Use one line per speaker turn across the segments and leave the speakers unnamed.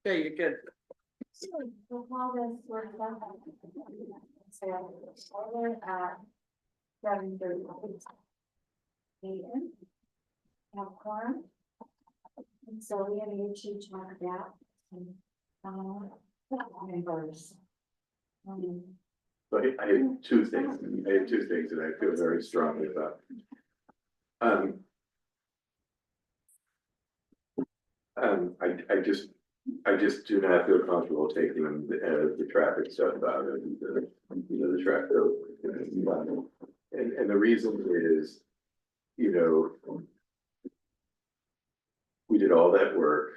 Okay, you're good.
So we'll call this work done. So over at 7:30. AM. Have quorum. And so we have you to talk about. Members.
So I have two things, that I feel very strongly about. I just do not feel comfortable taking the traffic stuff out of the traffic. And the reason is, we did all that work.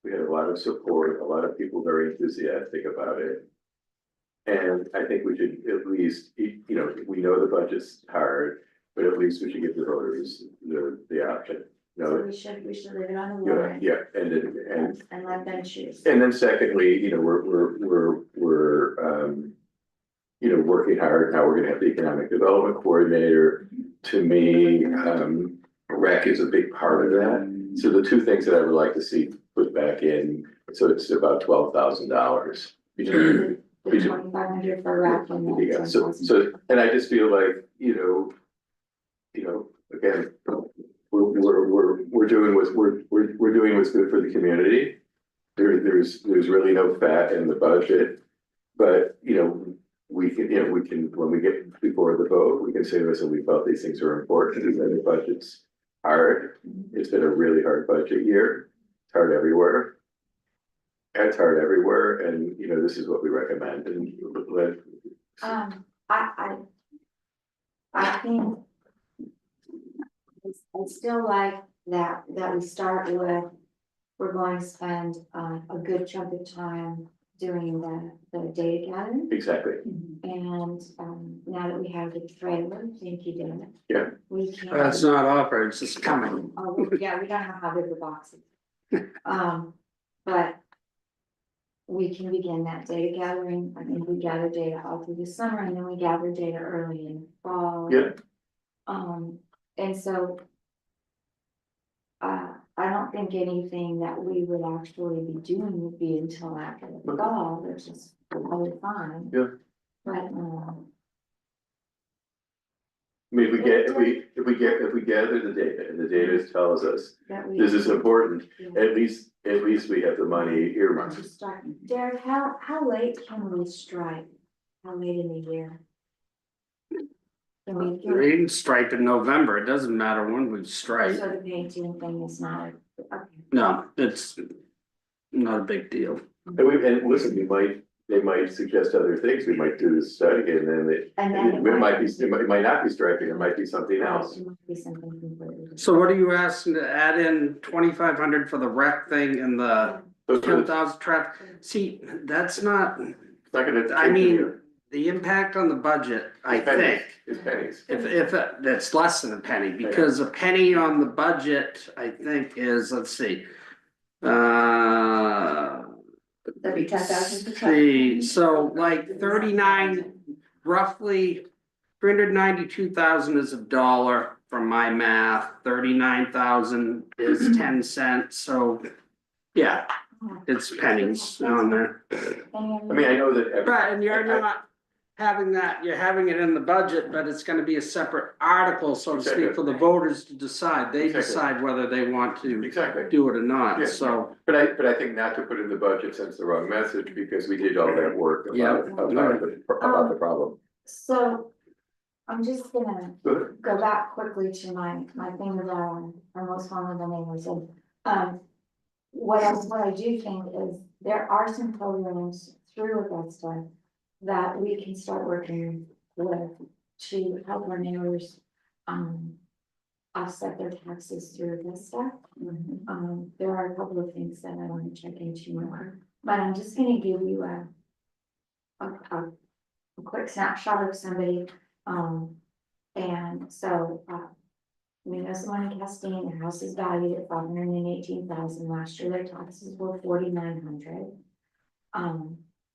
We had a lot of support, a lot of people very enthusiastic about it. And I think we should at least, we know the budget's hard, but at least we should give the voters the option.
So we should leave it on the warrant.
Yeah, and
let them choose.
and then secondly, we're working hard. Now we're gonna have the economic development coordinator. To me, rec is a big part of that. So the two things that I would like to see put back in, so it's about $12,000 between.
The 2,500 for rec and then
Yeah, so, and I just feel like, again, we're doing what's good for the community. There's really no fat in the budget, but, we can, when we get before the vote, we can say, listen, we felt these things are important, and the budget's hard. It's been a really hard budget year. It's hard everywhere. It's hard everywhere, and this is what we recommend. And
I think I still like that we start with, we're going to spend a good chunk of time doing the data gathering.
exactly.
And now that we have the trailer, thank you, Dan.
Yeah.
We can.
It's not offered, it's just coming.
Oh, yeah, we don't know how big the box is. But we can begin that data gathering. I think we gather data all through the summer and then we gather data early in the fall.
Yeah.
And so I don't think anything that we would actually be doing would be until after the fall, which is probably fine.
Yeah.
But
I mean, if we gather the data and the data tells us
that we.
this is important,
Yeah.
at least we have the money earmarked.
To start. Derek, how late can we strike? How late in the year? Can we do
We can stripe in November, it doesn't matter when we strike.
so the painting thing is not, okay.
No, it's not a big deal.
And listen, they might suggest other things. We might do this study and then it might not be striping, it might be something else.
It might be something completely.
So what are you asking to add in 2,500 for the rec thing and the
Those are-
10,000 traffic? See, that's not,
It's not gonna.
I mean, the impact on the budget, I think.
It's pennies.
If that's less than a penny, because a penny on the budget, I think is, let's see.
That'd be 10,000 for
See, so like 39, roughly 392,000 is $1 from my math, 39,000 is 10 cents, so. Yeah, it's pennies on there.
I mean, I know that.
Right, and you're not having that, you're having it in the budget, but it's gonna be a separate article, so to speak, for the voters to decide. They
Exactly.
decide whether they want to
Exactly.
do it or not,
Yeah.
so.
But I think not to put in the budget sends the wrong message, because we did all that work about the problem.
So I'm just gonna
Good.
go back quickly to my thing about our most vulnerable neighbors. And what I do think is there are some programs through Augusta that we can start working with to help our neighbors offset their taxes through Augusta. There are a couple of things that I want to check into more, but I'm just gonna give you a quick snapshot of somebody. And so we know someone in Castine, their house is valued at $518,000. Last year their taxes were $4,900.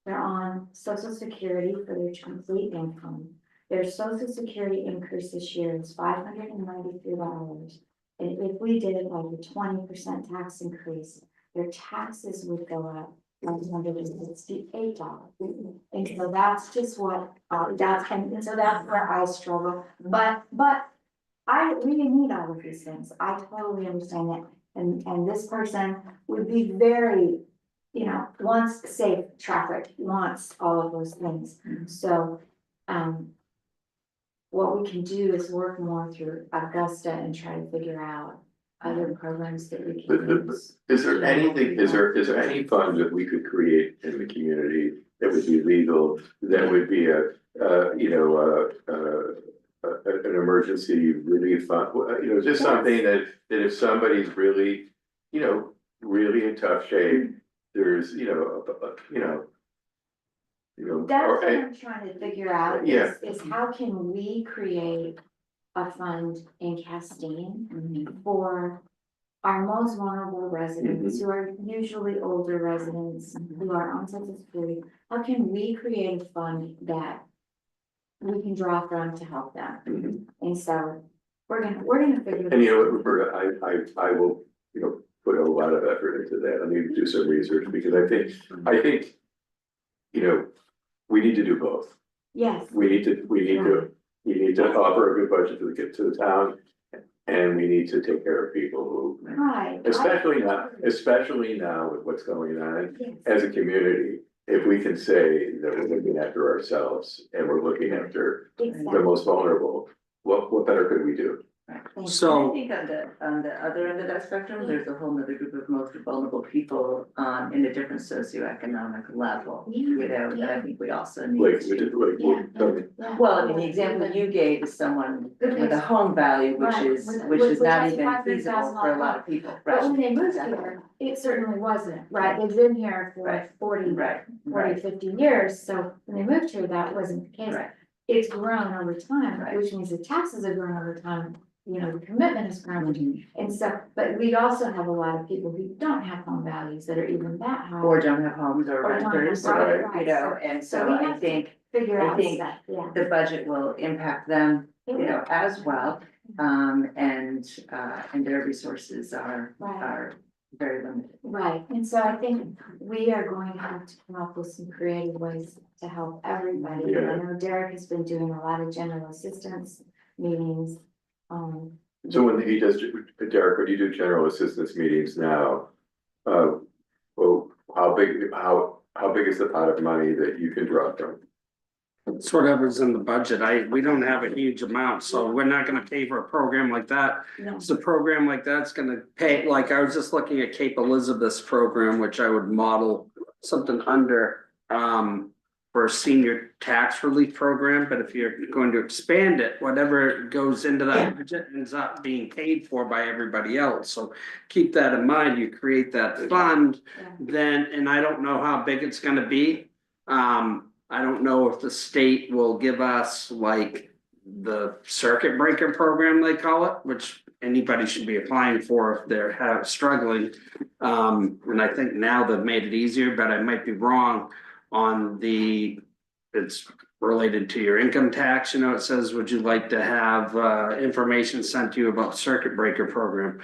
They're on Social Security for their complete income. Their Social Security increase this year is $593. And if we did like a 20% tax increase, their taxes would go up $168. And so that's just what, and so that's where I struggle, but we need all of these things, I totally understand that. And this person would be very, wants safe traffic, wants all of those things, so, what we can do is work more through Augusta and try to figure out other programs that we can use.
Is there anything, is there any fund that we could create in the community that would be legal, that would be an emergency relief fund, just something that if somebody's really, really in tough shape, there's,
That's
or,
what I'm trying to figure out,
Yeah.
is how can we create a fund in Castine for our most vulnerable residents, who are usually older residents, who are on Social Security. How can we create a fund that we can draw from to help them? And so we're gonna figure.
and Roberta, I will, put a lot of effort into that. I need to do some research, because I think, we need to do both.
Yes.
We need to offer a good budget to the town, and we need to take care of people who,
Right.
especially now with what's going on
Yes.
as a community. If we can say that we're looking after ourselves and we're looking after the
Exactly.
most vulnerable, what better could we do?
Thank
So-
I think on the other end of that spectrum, there's a whole nother group of most vulnerable people, in a different socioeconomic level, that I think we also need
Like,
to.
Yeah.
Well, I mean, the example you gave is someone with a home value, which
Right,
is
which
not
has
even
$500,000
feasible for a lot of people,
But
right?
when they moved here, it certainly wasn't, right? They've been here for
Right.
40,
Right,
50 years, so when they moved here, that wasn't the case.
right,
It's grown over time,
Right.
which means the taxes have grown over time, the commitment has grown. And so, but we also have a lot of people who don't have home values that are even that high.
or don't have homes or
Or don't have
renters,
property,
or,
right,
and
so
so
we
I
have to
think
Figure
I
out
think
stuff, yeah.
the budget will impact them, as well. And their resources are
Right.
very limited.
Right, and so I think we are going to have to come up with some creative ways to help everybody.
Yeah.
I know Derek has been doing a lot of general assistance meetings.
So when he does, Derek, when you do general assistance meetings now, well, how big is the pot of money that you can draw from?
It's whatever's in the budget. We don't have a huge amount, so we're not gonna pay for a program like that.
No.
So a program like that's gonna pay, like I was just looking at Cape Elizabeth's program, which I would model something under. For a senior tax relief program, but if you're going to expand it, whatever goes into that budget ends up being paid for by everybody else, so. Keep that in mind, you create that fund,
Yeah.
then, and I don't know how big it's gonna be. I don't know if the state will give us like the circuit breaker program, they call it, which anybody should be applying for if they're struggling. And I think now they've made it easier, but I might be wrong on it's related to your income tax, it says, would you like to have information sent to you about circuit breaker program?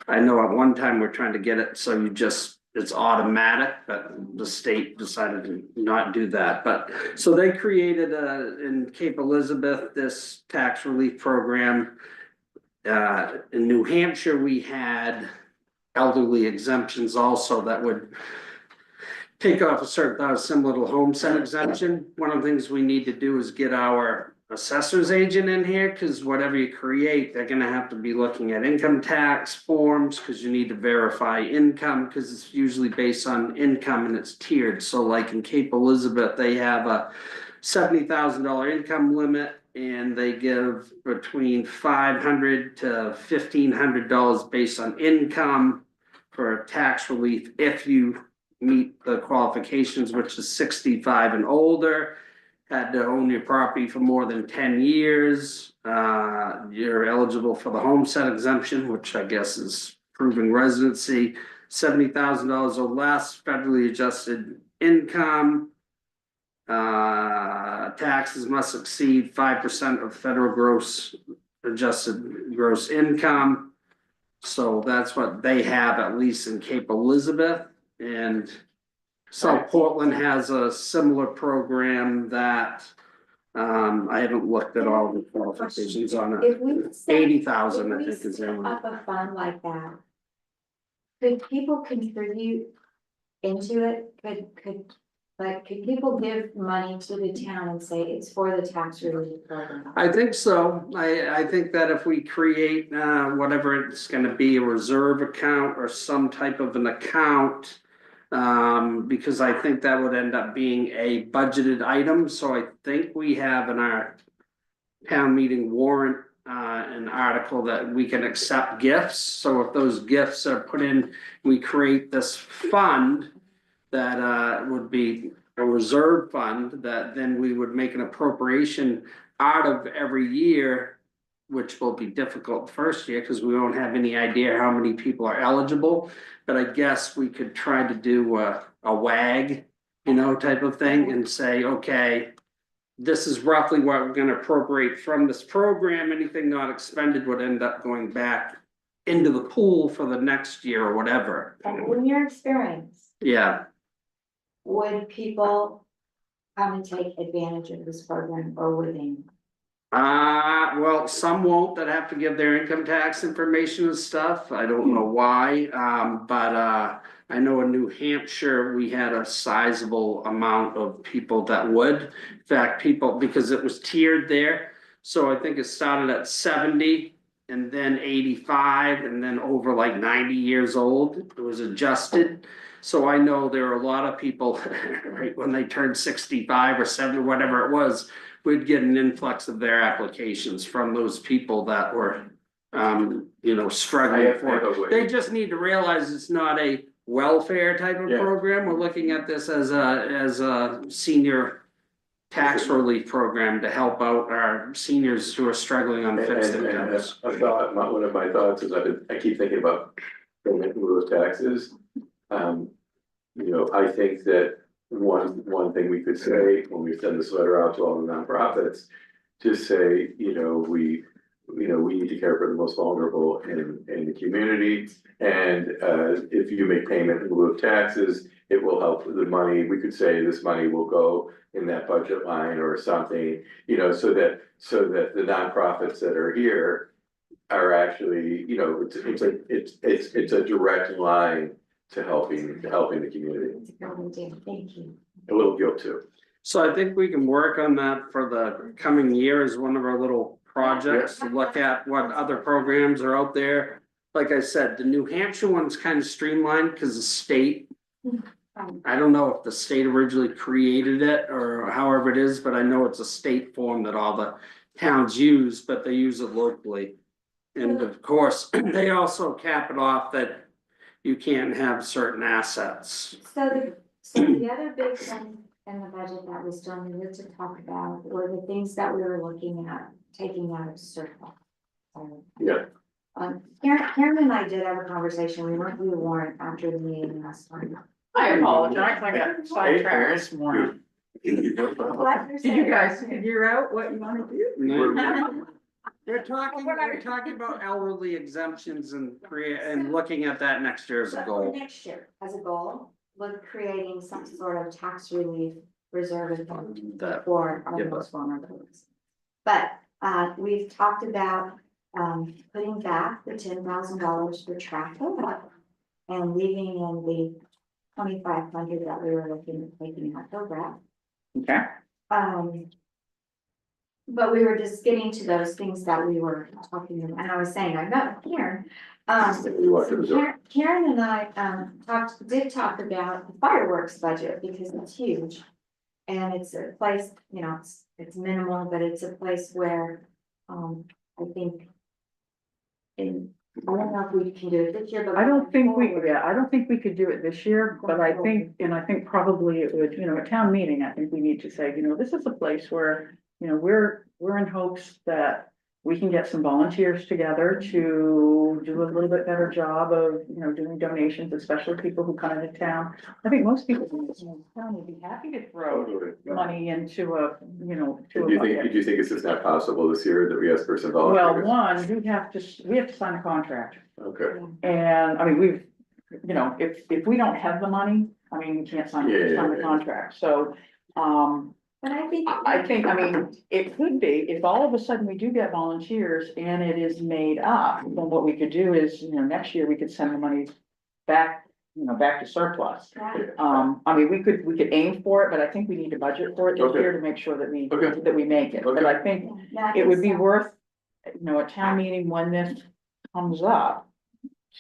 I know at one time we're trying to get it, so it's automatic, but the state decided to not do that, but. So they created in Cape Elizabeth, this tax relief program. In New Hampshire, we had elderly exemptions also that would take off a certain similar to homestead exemption. One of the things we need to do is get our assessor's agent in here, because whatever you create, they're gonna have to be looking at income tax forms, because you need to verify income, because it's usually based on income and it's tiered. So like in Cape Elizabeth, they have a $70,000 income limit, and they give between $500 to $1,500 based on income for tax relief if you meet the qualifications, which is 65 and older, had to own your property for more than 10 years. You're eligible for the homestead exemption, which I guess is proving residency, $70,000 or less, federally adjusted income. Taxes must exceed 5% of federal adjusted gross income. So that's what they have, at least in Cape Elizabeth, and South Portland has a similar program that. I haven't looked at all the qualifications on it.
If we set,
80,000, I
if we
think is
set
their one.
up a fund like that, could people contribute into it? Could people give money to the town and say it's for the tax relief program?
I think so. I think that if we create, whatever it's gonna be, a reserve account or some type of an account. Because I think that would end up being a budgeted item, so I think we have in our. Town meeting warrant, an article that we can accept gifts, so if those gifts are put in, we create this fund. That would be a reserve fund that then we would make an appropriation out of every year. Which will be difficult the first year, because we won't have any idea how many people are eligible, but I guess we could try to do a WAG. Type of thing and say, okay. This is roughly what we're gonna appropriate from this program, anything not expended would end up going back. Into the pool for the next year or whatever,
And in your experience,
yeah.
would people come and take advantage of this program or would they?
Well, some won't that have to give their income tax information and stuff. I don't know why, but I know in New Hampshire, we had a sizable amount of people that would. In fact, people, because it was tiered there, so I think it started at 70. And then 85, and then over like 90 years old, it was adjusted. So I know there are a lot of people, right, when they turned 65 or 70, whatever it was. We'd get an influx of their applications from those people that were, struggling for it. They just need to realize it's not a welfare type of
Yeah.
program. We're looking at this as a senior tax relief program to help out our seniors who are struggling on fixed
And
incomes.
a thought, one of my thoughts is I keep thinking about payment in lieu of taxes. I think that one thing we could say when we send this letter out to all the nonprofits, just say, we need to care for the most vulnerable in the community. And if you make payment in lieu of taxes, it will help with the money. We could say this money will go in that budget line or something, so that the nonprofits that are here are actually, it's a direct line to helping the community.
It's a good idea, thank you.
A little guilt too.
So I think we can work on that for the coming year as one of our little projects to look at what other programs are out there. Like I said, the New Hampshire one's kind of streamlined because the state. I don't know if the state originally created it or however it is, but I know it's a state form that all the towns use, but they use it locally. And of course, they also cap it off that you can't have certain assets.
So the other big thing in the budget that we still needed to talk about were the things that we were looking at taking out of surplus.
Yeah.
Karen and I did have a conversation, we went through the warrant after the meeting last time.
I apologize, I got sidetracked this morning. Did you guys figure out what you wanna do?
We're talking about elderly exemptions and looking at that next year as a
But for
goal.
next year, as a goal, look creating some sort of tax relief reserve account
That,
for our
Yeah.
most vulnerable. But we've talked about putting back the $10,000 for traffic and leaving in the 2,500 that we were looking at taking out for that.
Okay.
But we were just getting to those things that we were talking about, and I was saying, I met with Karen.
You walked in the door.
Karen and I did talk about the fireworks budget because it's huge. And it's a place, it's minimal, but it's a place where, I think. I don't know if we can do it this year, but.
I don't think we could do it this year, but I think probably it would, at town meeting, I think we need to say, this is a place where, we're in hopes that we can get some volunteers together to do a little bit better job of, doing donations, especially people who come into town. I think most people in this town would be happy to throw
Totally.
money into a, to
Do
a bucket.
you think it's just not possible this year that we ask for some
Well,
volunteers?
one, we have to sign a contract,
Okay,
and, I mean, if we don't have the money, I mean, we can't sign the contract, so,
But I think.
I mean, it could be, if all of a sudden we do get volunteers and it is made up, then what we could do is, next year we could send the money back, back to surplus.
Right.
I mean, we could aim for it, but I think we need to budget for it this
Okay.
year to make sure that
Okay.
we make it, but
Okay.
I think
Yeah, I
it would be
think so.
worth, a town meeting when this comes up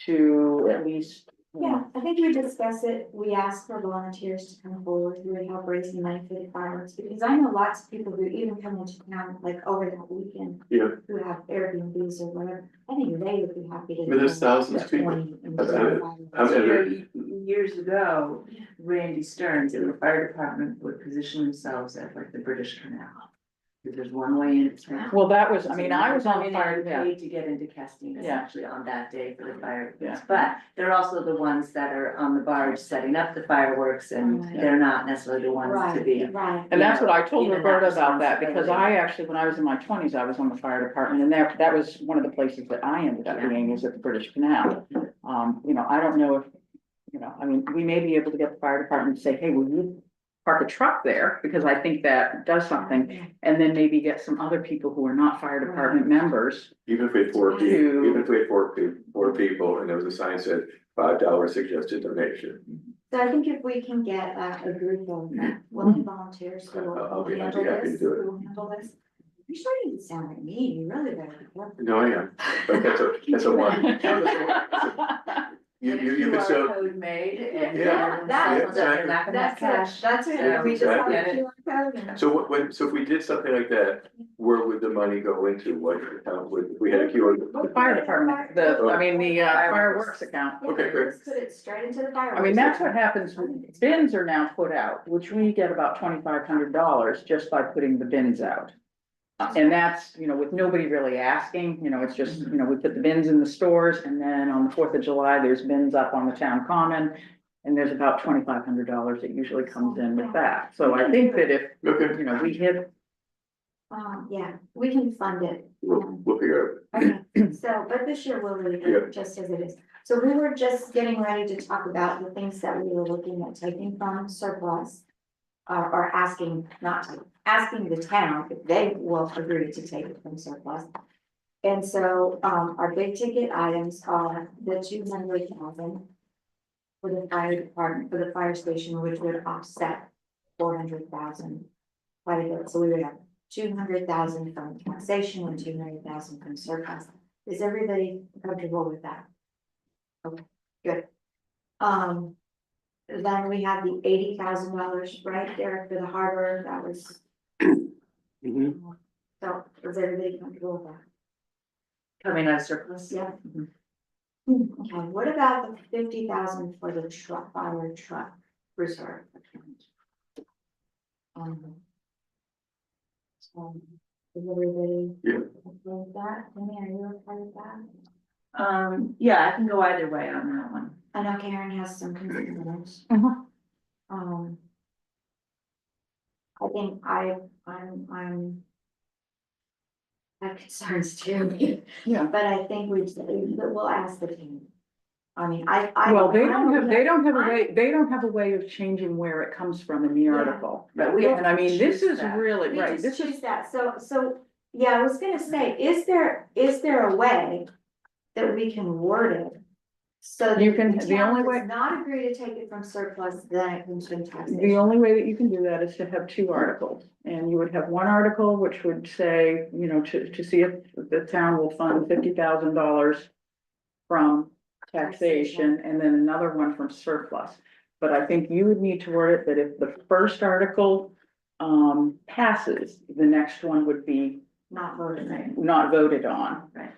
to at least.
Yeah, I think we discuss it, we ask for volunteers to come forward, who would help raise the money for the fireworks, because I know lots of people who even come into town, like over that weekend.
Yeah.
Who have Airbnbs or whatever, I think they would be happy to.
But there's thousands of people. How many-
Years ago, Randy Stearns in the fire department would position themselves at like the British Canal. There's one way in.
Well, that was, I mean, I was on the fire, yeah,
Paid to get into Castine
Yeah.
essentially on that day for the fireworks,
Yeah.
but they're also the ones that are on the barge setting up the fireworks and
Right.
they're not necessarily the ones to be.
Right.
and that's what I told
Even that
Roberta about that, because
responsibility.
I actually, when I was in my twenties, I was on the fire department, and that was one of the places that I ended up
Yeah.
being, is at the British Canal. I don't know if, I mean, we may be able to get the fire department to say, hey, will you park a truck there, because I think that does something, and then maybe get some other people who are not fire department members.
even if we had four people, even if we had four people, and there was a sign that said $5 suggested donation.
So I think if we can get a group of willing volunteers who will
I'll be
handle
happy to
this,
do it.
who will handle this. You're starting to sound like me, you really better be careful.
No, I am, but that's a one. You could
QR
show,
code made and.
Yeah,
that's-
They're not gonna have cash.
That's it, we just have
Exactly.
a QR code and.
so if we did something like that, where would the money go into? What account would, if we had a QR?
The fire department, the fireworks account.
Okay, great.
Just put it straight into the fireworks.
I mean, that's what happens, bins are now put out, which we get about $2,500 just by putting the bins out. And that's, with nobody really asking, it's just, we put the bins in the stores, and then on the 4th of July, there's bins up on the town common. And there's about $2,500 that usually comes in with that, so I think that if,
Okay,
we hit.
Yeah, we can fund it.
we'll figure it
Okay, so, but this year we'll leave
Yeah.
it just as it is. So we were just getting ready to talk about the things that we were looking at taking from surplus. Or asking, not to, asking the town if they will agree to take it from surplus. And so, our big ticket items are the 200,000. For the fire department, for the fire station, which would offset 400,000. Quite a bit, so we would have 200,000 from taxation and 200,000 from surplus. Is everybody comfortable with that? Okay, good. Then we have the $80,000 right there for the harbor, that was,
Mhm.
so is everybody comfortable with that?
Coming out of surplus.
Yeah. Okay, what about the 50,000 for the fire truck reserve account? So, is everybody?
Yeah.
Okay with that? Amy, are you okay with that?
Yeah, I can go either way on that one.
I know Karen has some concerns.
Mhm.
I think I'm. I have concerns too,
Yeah.
but I think we'll ask the team. I mean, I.
Well, they don't have a way of changing where it comes from in the
Yeah.
article.
But we have
And I mean, this
choose
is
that.
really,
We
right,
just
this
choose
is,
that, so, yeah, I was gonna say, is there a way that we can word it? So that
You can-
the
the
town
only way-
does not agree to take it from surplus, then it comes from
the
taxation.
only way that you can do that is to have two articles. And you would have one article which would say, to see if the town will fund $50,000 from taxation, and then another one from surplus. But I think you would need to word it that if the first article passes, the next one would be
Not voted, right?
not voted on.
Right.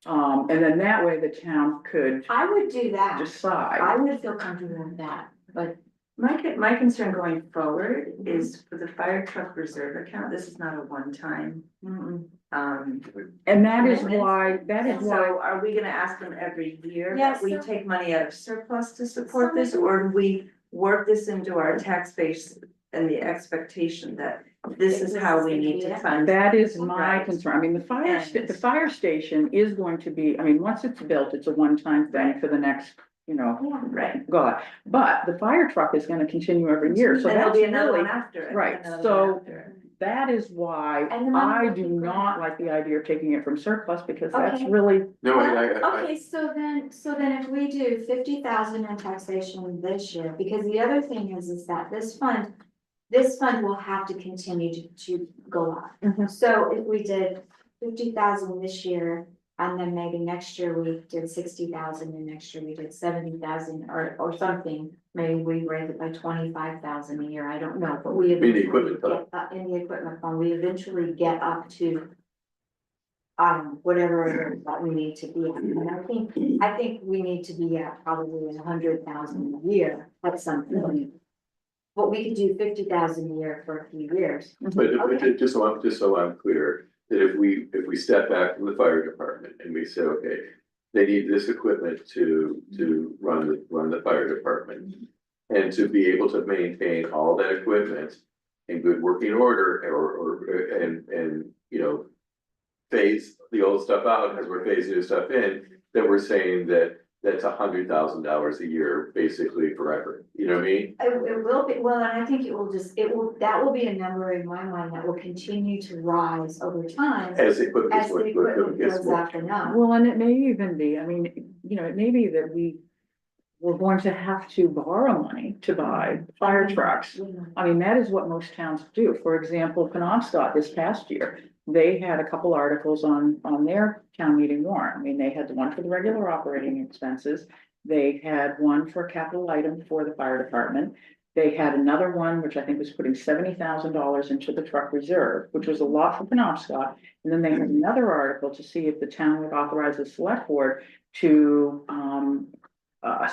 And then that way the town could
I would do that, I
decide.
would feel comfortable with that, but
My concern going forward is for the fire truck reserve account, this is not a one-time,
Mm-mm.
And that is
Commitment.
why,
so are we gonna ask them every year
Yes,
that we
so-
take money out of surplus to support this, or do we work this into our tax base and the expectation that this is how we need to fund?
that is my
Right.
concern. I mean,
And-
the fire station is going to be, I mean, once it's built, it's a one-time thing
Right.
for the next,
Yeah.
Right,
God. But the fire truck is gonna continue every year, so
and there'll
that's
be another one
really,
after it.
right,
another one
so-
after it.
that is why
And the money
I
will
do
keep
not
growing.
like the idea of taking it from surplus, because that's
Okay.
really,
No,
Okay, so then if we do 50,000 in taxation this year, because the other thing is that this fund will have to continue to go up.
Mhm.
So if we did 50,000 this year, and then maybe next year we did 60,000, and next year we did 70,000 or something. Maybe we raise it by 25,000 a year, I don't know, but we
In the
eventually
equipment fund.
get up in the equipment fund, we eventually get up to. Whatever it is that we need to be at, and I think we need to be at probably 100,000 a year at some point. But we could do 50,000 a year for a few years.
but
Okay.
just so I'm clear, that if we step back from the fire department and we say, okay. They need this equipment to run the fire department. And to be able to maintain all that equipment in good working order and, you know. Phase the old stuff out as we're phasing new stuff in, that we're saying that that's $100,000 a year, basically forever, you know what I mean?
It will be, well, and I think that will be a number in my mind that will continue to rise over time.
As the equipment
As the equipment
gets
goes
more.
up and up.
well, and it may even be, I mean, you know, it may be that we're going to have to borrow money to buy fire trucks.
You know.
I mean, that is what most towns do. For example, Penobscot this past year, they had a couple articles on their town meeting warrant. I mean, they had the one for the regular operating expenses. They had one for a capital item for the fire department. They had another one, which I think was putting $70,000 into the truck reserve, which was a lot for Penobscot. And then they had another article to see if the town would authorize the select board to,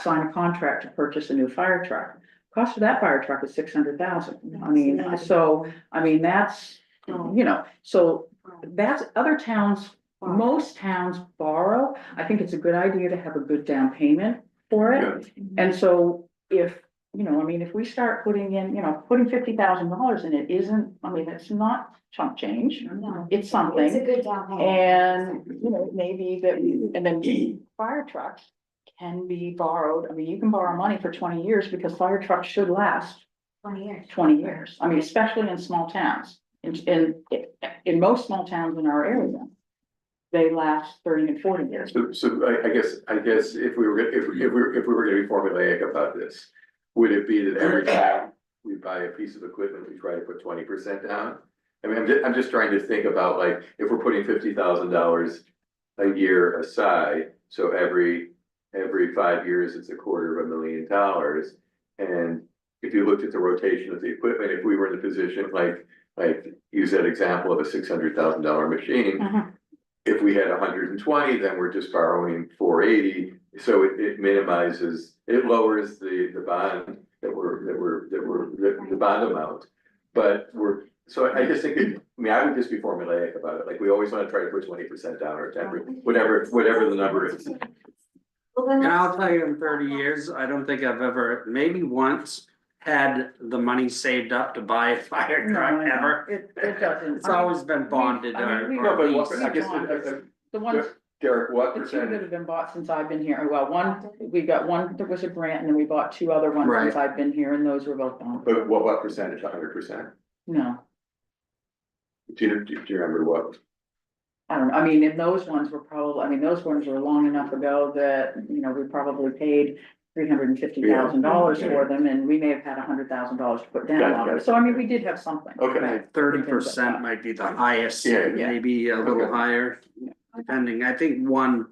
sign a contract to purchase a new fire truck. Cost of that fire truck is 600,000. I mean, so, I mean, that's, you know, so that's other towns, most towns borrow. I think it's a good idea to have a good down payment for it. And so if, you know, I mean, if we start putting in, you know, putting $50,000 in it isn't, I mean, it's not chump change.
No,
It's
it's a
something.
good down payment.
And, you know, maybe that, and then fire trucks can be borrowed. I mean, you can borrow money for 20 years because fire trucks should last
20 years.
20 years. I mean, especially in small towns. In most small towns in our area, they last 30 and 40 years.
So I guess if we were gonna be formulaic about this, would it be that every time we buy a piece of equipment, we try to put 20% down? I mean, I'm just trying to think about like, if we're putting $50,000 a year aside, so every 5 years, it's $250,000. And if you looked at the rotation of the equipment, if we were in the position like use that example of a $600,000 machine.
Mhm.
If we had 120, then we're just borrowing 480, so it minimizes, it lowers the bond the bond amount. But so I just think, I would just be formulaic about it, like, we always wanna try to put 20% down or 10%, whatever the number is.
Well, then
And I'll
let's-
tell you, in 30 years, I don't think I've ever, maybe once, had the money saved up to buy a fire truck
No,
ever.
It doesn't.
It's always been bonded
I mean, we-
or
No, but
leased.
I guess,
The ones,
Derek, what
the two that
percentage?
have been bought since I've been here, well, we got one that was a grant, and then we bought two other ones since
Right.
I've been here, and those were both gone.
But what percentage, 100%?
No,
Do you remember what?
I don't know, I mean, and those ones were probably, I mean, those ones were long enough ago that, you know, we probably paid $350,000 for them, and we may have had $100,000 to put down on it, so I mean, we did have something.
Okay.
30% might be the highest,
Yeah.
maybe a little
Okay.
higher, depending. I think one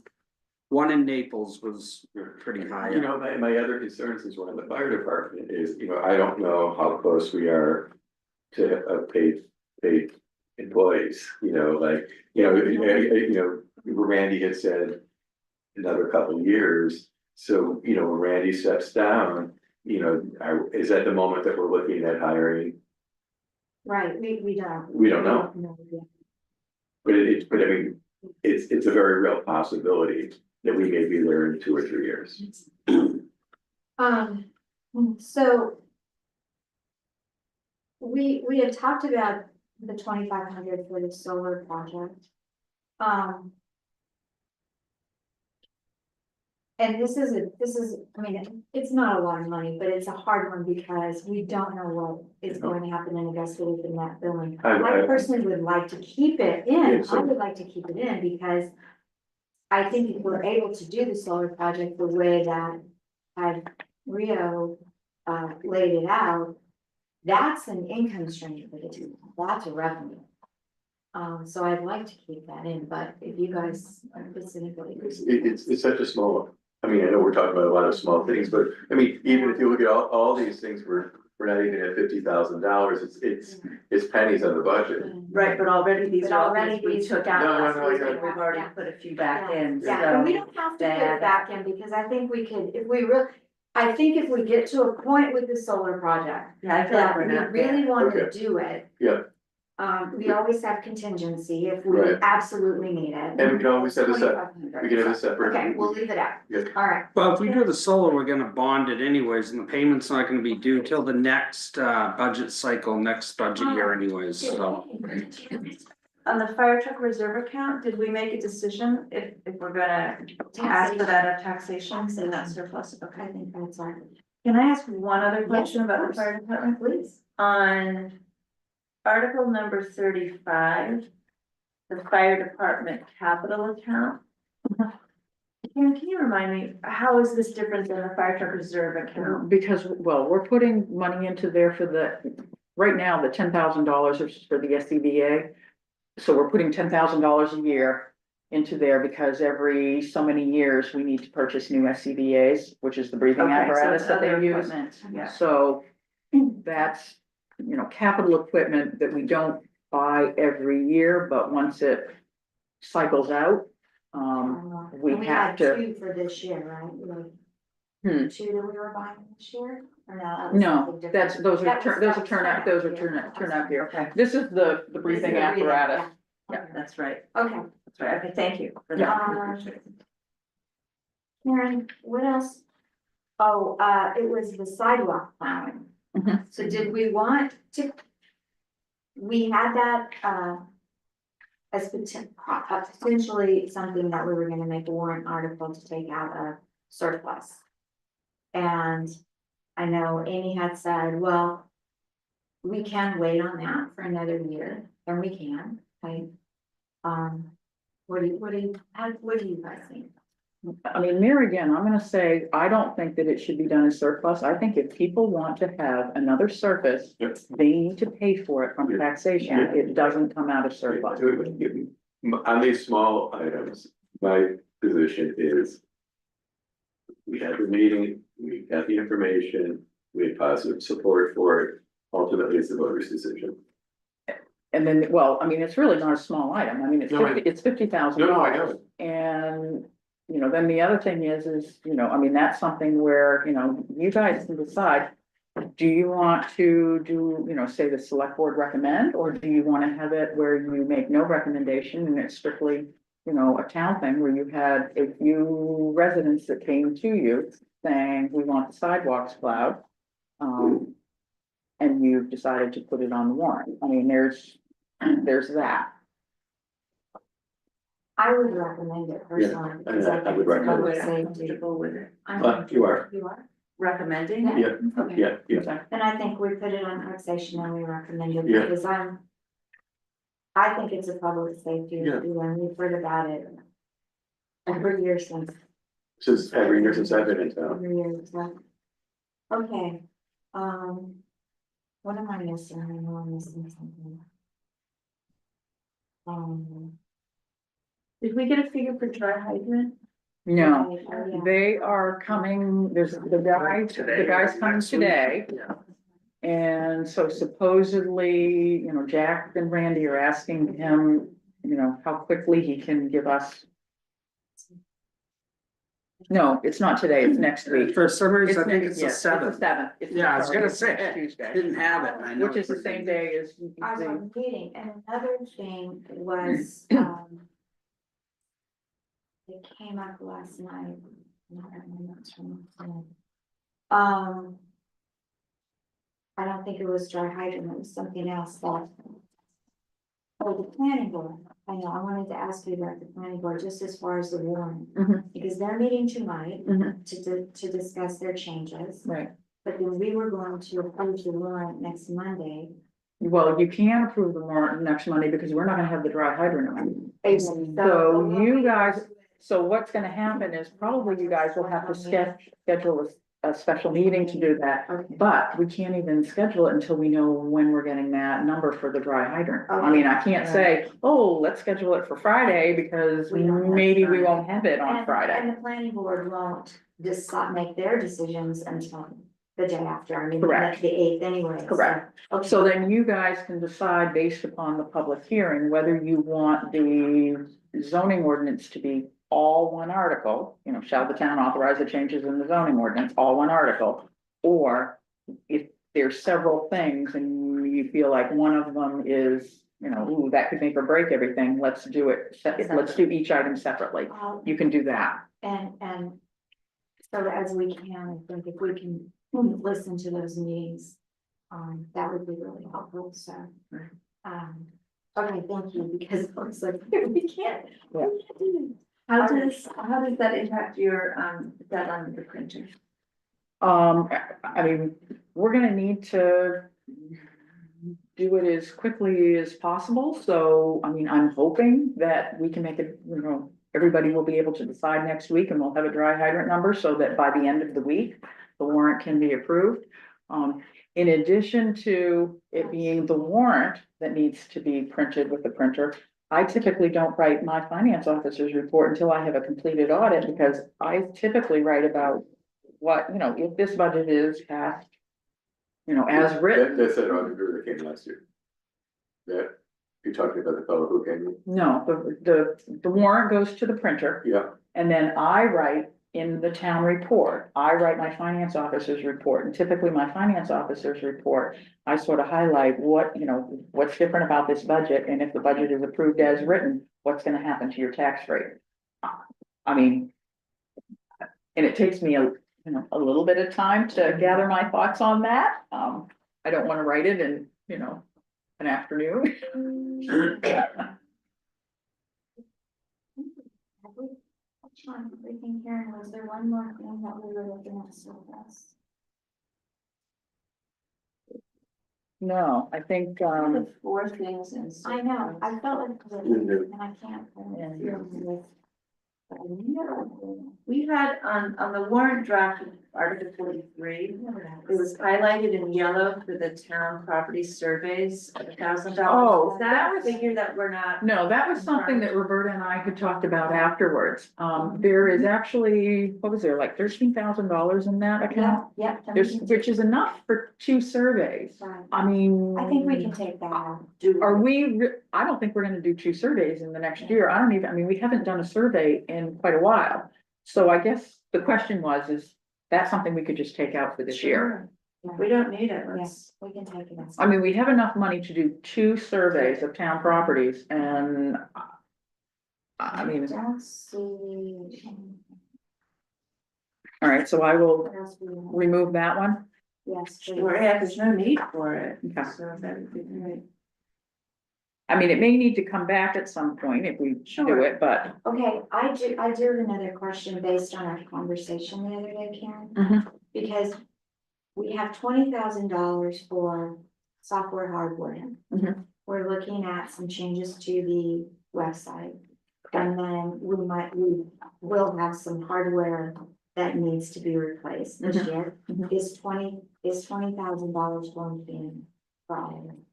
in Naples was pretty high.
You know, my other concern since we're in the fire department is, you know, I don't know how close we are to paid employees, you know, like, Randy had said another couple of years. So, you know, when Randy steps down, you know, is that the moment that we're looking at hiring?
Right, we don't.
We don't know.
No, yeah.
But I mean, it's a very real possibility that we may be there in 2 or 3 years.
So. We had talked about the 2,500 for the solar project. And this is, I mean, it's not a lot of money, but it's a hard one because we don't know what is going to happen in Augusta within that building. I personally would like to keep it in,
Yeah,
I would like to keep it in because I think if we're able to do the solar project the way that Rio laid it out, that's an income stream for the town, that's a revenue. So I'd like to keep that in, but if you guys are specifically.
It's such a small, I mean, I know we're talking about a lot of small things, but I mean, even if you look at all these things, we're not even at $50,000, it's pennies on the budget.
Right, but already these
But
are all
already
things we
these
took
are-
out
No,
last
no,
week,
yeah.
and we've already
Yeah.
put a few back in, so.
Yeah, and we don't have to put it
that-
back in because I think we could, if we really, I think if we get to a point with the solar project.
Yeah, I feel like
That
we're
we
not
really
there.
want to
Okay.
do it.
Yeah.
We always have contingency if we
Right.
absolutely need it.
And we can always have a set,
2,500.
we can have a separate.
Okay, we'll leave it out.
Yeah.
All right.
Well, if we do the solar, we're gonna bond it anyways, and the payment's not gonna be due till the next budget cycle, next budget year anyways, so.
On the fire truck reserve account, did we make a decision if we're gonna ask for that of taxation and that surplus?
I
Okay.
think that's all.
Can I ask one other
Yes,
question
of
about the
course.
fire department?
Please.
On article number 35, the fire department capital account. Karen, can you remind me, how is this different than the fire truck reserve account?
Because, well, we're putting money into there for right now, the $10,000 is for the SCBA. So we're putting $10,000 a year into there because every so many years we need to purchase new SCBA's, which is the breathing
Okay, so
apparatus
it's
that they
other
use.
equipment, yeah.
So that's, you know, capital equipment that we don't buy every year, but once it cycles out, we
And
have
had
to.
2 for this year, right? Like,
Hmm.
2 that we were buying this year, or no? that was
No,
something different?
that's, those are,
That was- that was
turnout gear.
Okay,
This is the
This
breathing
is the reading,
apparatus.
yeah.
that's right,
Okay,
that's right, okay, thank you for
Yeah.
that.
Karen, what else? Oh, it was the sidewalk plowing.
Mhm.
So did we want to? We had that, as potentially something that we were gonna make a warrant article to take out of surplus. And I know Amy had said, well, we can wait on that for another year, and we can, okay? What do you guys think?
I mean, there again, I'm gonna say, I don't think that it should be done as surplus. I think if people want to have another surface,
Yep.
they need to pay for it from
Yeah.
taxation.
Yeah.
It doesn't come out of surplus.
On these small items, my position is. We had the meeting, we got the information, we had positive support for it, ultimately it's the voters' decision.
And then, well, I mean, it's really not a small item. I mean,
No,
it's $50,000.
No, I know.
And, you know, then the other thing is, you know, I mean, that's something where, you know, you guys can decide. Do you want to do, you know, say the select board recommend, or do you want to have it where you make no recommendation and it's strictly, you know, a town thing where you had a few residents that came to you saying, we want the sidewalks plowed. And you've decided to put it on the warrant. I mean, there's that.
I would recommend it personally, because I
I
think
would
it's
recommend
public
I'm
safety.
comfortable with it,
You are,
You are?
recommending
Yeah.
it.
yeah,
Okay.
yeah.
Then I think we put it on taxation and we recommend it,
Yeah.
because I think it's a public safety
Yeah.
issue, and we've heard about it every year since,
Since every year since I've been in town.
every year, so. Okay, what am I missing? I know I'm missing something.
Did we get a figure for dry hydrant?
No,
okay, oh, yeah.
they are coming, there's the guy's coming today.
Yeah.
And so supposedly, you know, Jack and Randy are asking him, you know, how quickly he can give us No, it's not today, it's next week.
For some reason, I think
next-
it's the
yes,
seventh.
seventh.
Yeah, I was gonna
Sorry,
say,
it's Tuesday,
Didn't have it, and I know.
which is the same day as.
I was on the meeting, and another thing was, it came up last night. Not in my notes from last night. I don't think it was dry hydrant, it was something else that. Oh, the planning board, I know, I wanted to ask you about the planning board, just as far as the warrant,
Mhm,
because they're meeting tonight
mhm,
to discuss their changes.
right,
But then we were going to approve the warrant next Monday.
well, you can approve the warrant next Monday because we're not gonna have the dry hydrant on.
Basically.
So you guys, so what's gonna happen is probably you guys will have to schedule a special meeting to do that.
Okay.
But we can't even schedule it until we know when we're getting that number for the dry hydrant. I mean, I can't say, oh, let's schedule it for Friday because
We don't have
maybe we
Friday.
won't have it on
And
Friday.
the planning board won't decide, make their decisions until the day after, I mean,
Correct.
that's the eighth anyway. so-
Correct.
Okay.
So then you guys can decide based upon the public hearing, whether you want the zoning ordinance to be all one article, you know, shall the town authorize the changes in the zoning ordinance, all one article? Or if there's several things and you feel like one of them is, you know, ooh, that could make or break everything, let's do it, let's do each item separately. You can do that.
And so as we can, I think if we can listen to those meetings, that would be really helpful, so. Okay, thank you, because I was like, we can't.
Yeah.
How does that impact your, that on the printer?
I mean, we're gonna need to do it as quickly as possible, so, I mean, I'm hoping that we can make it, you know, everybody will be able to decide next week and we'll have a dry hydrant number so that by the end of the week, the warrant can be approved. In addition to it being the warrant that needs to be printed with the printer, I typically don't write my finance officer's report until I have a completed audit, because I typically write about what, you know, if this budget is passed, you know, as written.
That's that auditor that came last year. That, you're talking about the fellow who came,
No, the warrant goes to the printer,
yeah,
and then I write in the town report, I write my finance officer's report, and typically my finance officer's report, I sort of highlight what, you know, what's different about this budget, and if the budget is approved as written, what's gonna happen to your tax rate? I mean, and it takes me you know, a little bit of time to gather my thoughts on that. I don't wanna write it in, you know, an afternoon.
Have we touched on everything here, and was there one more thing that we were looking at surplus?
No, I think,
The four things in.
I know, I felt like, and I can't.
We had on the warrant draft, Article 43, it was highlighted in yellow for the town property surveys of $1,000.
Oh,
Is
that
that a
was-
figure that we're not?
no, that was something that Roberta and I had talked about afterwards. There is actually, what was there, like $13,000 in that account?
Yeah.
Which is enough for 2 surveys.
Right.
I mean.
I think we can take that out.
Are I don't think we're gonna do 2 surveys in the next year. I mean, we haven't done a survey in quite a while. So I guess the question was, is that something we could just take out for this year?
We don't need it,
Yes, we can take it. out.
I mean, we have enough money to do 2 surveys of town properties and. I mean,
Don't see.
all right, so I will
What else we have?
remove that one.
Yes. please.
Sure, yeah, there's no need for it.
Okay.
So that would be great.
I mean, it may need to come back at some point if we do
Sure.
it, but.
Okay, I do have another question based on our conversation the other day, Karen.
Mhm.
Because we have $20,000 for software hardware.
Mhm.
We're looking at some changes to the website. And then we will have some hardware that needs to be replaced this year.
Mhm.
Is $20,000 going to be in problem?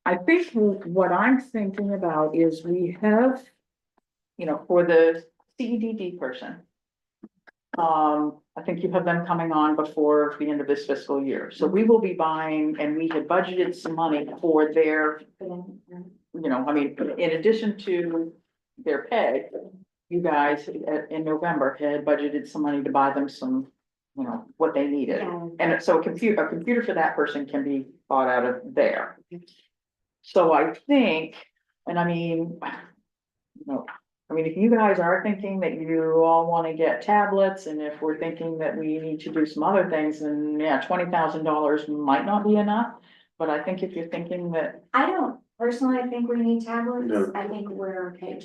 I think what I'm thinking about is we have, you know, for the CEDD person. I think you have them coming on before the end of this fiscal year, so we will be buying, and we had budgeted some money for their, you know, I mean, in addition to their pay. you guys in November had budgeted some money to buy them some, you know, what they needed.
Yeah.
And so a computer for that person can be bought out of there. So I think, and I mean, you know, I mean, if you guys are thinking that you all wanna get tablets, and if we're thinking that we need to do some other things, then yeah, $20,000 might not be enough. But I think if you're thinking that,
I don't personally think we need tablets.
No.
I think we're okay. Would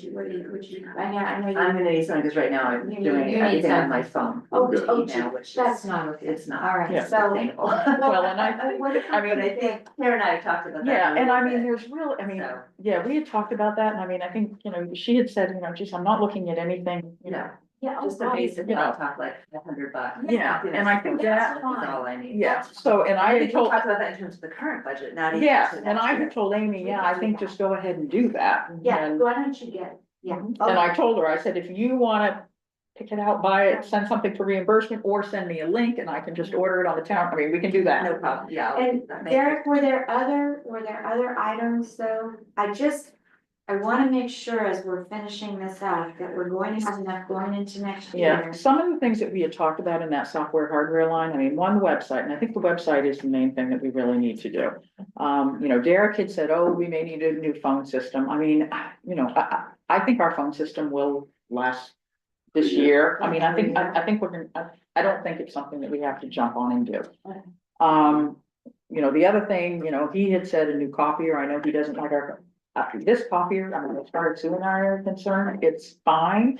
you, I know you.
I'm gonna need something, because right now I'm
You need-
doing
you need
everything on my
something.
phone.
Oh,
Good.
oh,
Email, which
that's
is,
not okay.
it's not.
All right,
Yeah.
so.
Sustainable.
well, and I,
What if-
I mean,
But I think Karen and I have talked about that.
yeah,
a
and I
little
mean,
bit.
there's really, I mean,
So-
yeah, we had talked about that, and I mean, I think, you know, she had said, you know, geez, I'm not looking at anything, you know.
No,
Yeah,
just the
oh,
basic
you know.
laptop, like $100.
Yeah, and I think that,
Is all I need.
yeah, so, and I
I
had
think we'll
told,
talk about that in terms of the current budget, not even.
yeah,
to
and
next
I
year.
had told Amy, yeah, I think just go ahead and do that.
Yeah,
And-
why don't you get, yeah.
And I told her, I said, if you wanna pick it out, buy it, send something for reimbursement, or send me a link and I can just order it on the town, I mean, we can do that.
No problem, yeah.
And
that makes
Derek, were there other items though? I wanna make sure as we're finishing this up, that we're going to have enough going into next
Yeah,
year.
some of the things that we had talked about in that software hardware line, I mean, one, the website, and I think the website is the main thing that we really need to do. You know, Derek had said, oh, we may need a new phone system. I mean, you know, I think our phone system will last this year. I mean, I think we're gonna, I don't think it's something that we have to jump on and do. You know, the other thing, you know, he had said a new copier. I know he doesn't like this copier, I mean, as far as Sue and I are concerned, it's fine.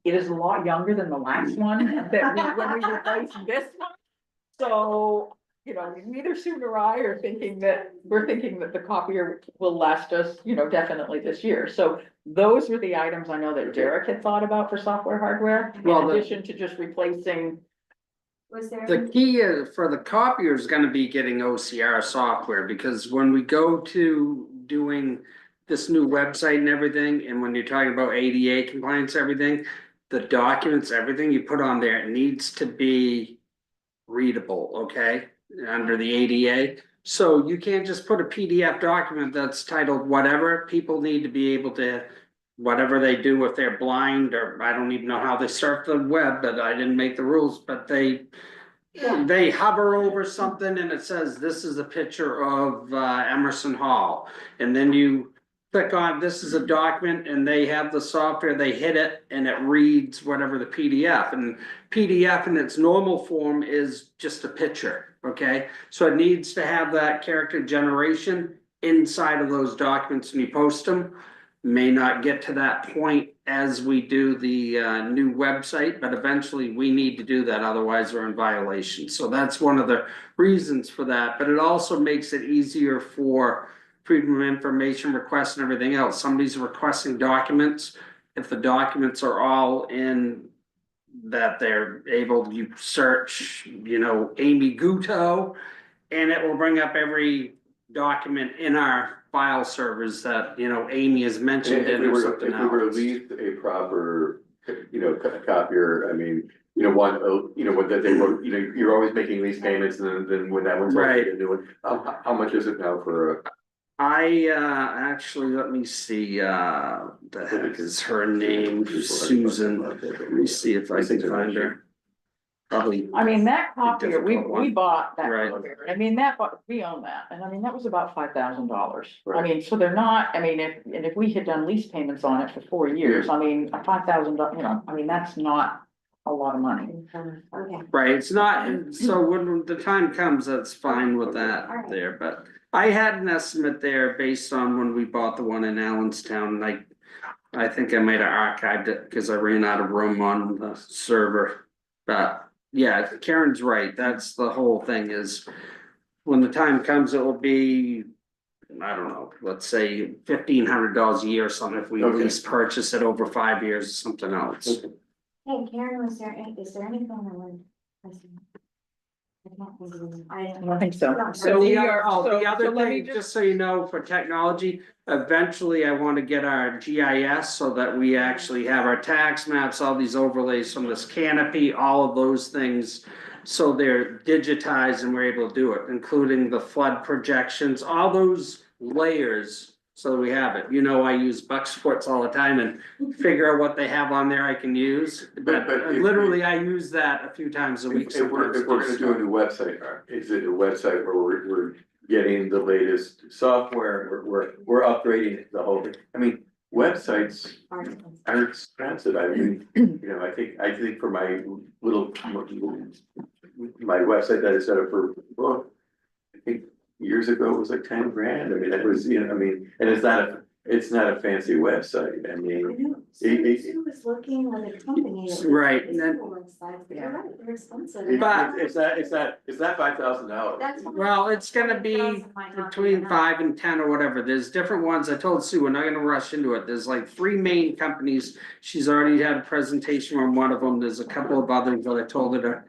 It is a lot younger than the last one when we replaced this one. So, you know, neither Sue nor I are thinking that, we're thinking that the copier will last us, you know, definitely this year. So those were the items I know that Derek had thought about for software hardware, in
Well,
addition to just replacing.
Was there?
The key for the copier is gonna be getting OCR software, because when we go to doing this new website and everything, and when you're talking about ADA compliance, everything, the documents, everything you put on there, it needs to be readable, okay, under the ADA. So you can't just put a PDF document that's titled whatever. People need to be able to, whatever they do, if they're blind, or I don't even know how they surf the web, but I didn't make the rules, but they hover over something and it says, this is a picture of Emerson Hall. And then you click on, this is a document, and they have the software, they hit it and it reads whatever the PDF. And PDF in its normal form is just a picture, okay? So it needs to have that character generation inside of those documents when you post them. May not get to that point as we do the new website, but eventually we need to do that, otherwise we're in violation. So that's one of the reasons for that, but it also makes it easier for freedom of information requests and everything else. Somebody's requesting documents, if the documents are all in that they're able, you search, you know, Amy Guto, and it will bring up every document in our file servers that, you know, Amy has mentioned
If
in
we
or
were,
something
if we were to
else.
leave a proper, you know, copier, I mean, you know, one, you know, what that they were, you know, you're always making these payments, and then when that one's over,
Right.
you do it. How much is it now for a?
I actually, let me see, the heck is her name, Susan, let me see if I can find her. Probably,
I mean, that copier, we
difficult one.
bought that
Right.
copier, I mean, we own that, and I mean, that was about $5,000. I
Right.
mean, so they're not, I mean, if we had done lease payments on it for 4 years, I mean, $5,000, you know, I mean, that's not a lot of money.
Okay,
right, it's not, and so when the time comes, that's fine with that there, but. I had an estimate there based on when we bought the one in Allenstown, like. I think I might have archived it because I ran out of room on the server, but yeah, Karen's right, that's the whole thing is. When the time comes, it will be, I don't know, let's say $1,500 a year or something, if we at
Okay.
least purchase it over 5 years or something else.
hey Karen, is there anything I would? I can't think of it.
I don't think so.
Yeah.
So
And
we
the
are,
other,
so
the other
let me
thing, just so you know, for technology, eventually I want to get our GIS so that we actually have our tax maps, all these overlays from this canopy, all of those things. So they're digitized and we're able to do it, including the flood projections, all those layers So we have it, you know, I use Bucksports all the time and figure out what they have on there I can use, but
But if-
literally I use that a few times a week
If we're,
sometimes.
if we're gonna do a new website, is it a website where we're getting the latest software, we're upgrading the whole thing? I mean, websites
Articles.
are expensive, I mean, you know, I think for my little, my website that I set up for, well, I think years ago it was like 10 grand, I mean, it was, you know, I mean, and it's not a fancy website, I
I
mean.
know, Sue was looking with a company. that
Right,
does
and then-
websites, but you're right, they're expensive.
It's not $5,000.
That's fine.
Well, it's gonna be
20,000 might not be
between
enough.
5 and 10 or whatever, there's different ones, I told Sue, we're not gonna rush into it, there's like 3 main companies. She's already had a presentation on one of them, there's a couple of others that I told her to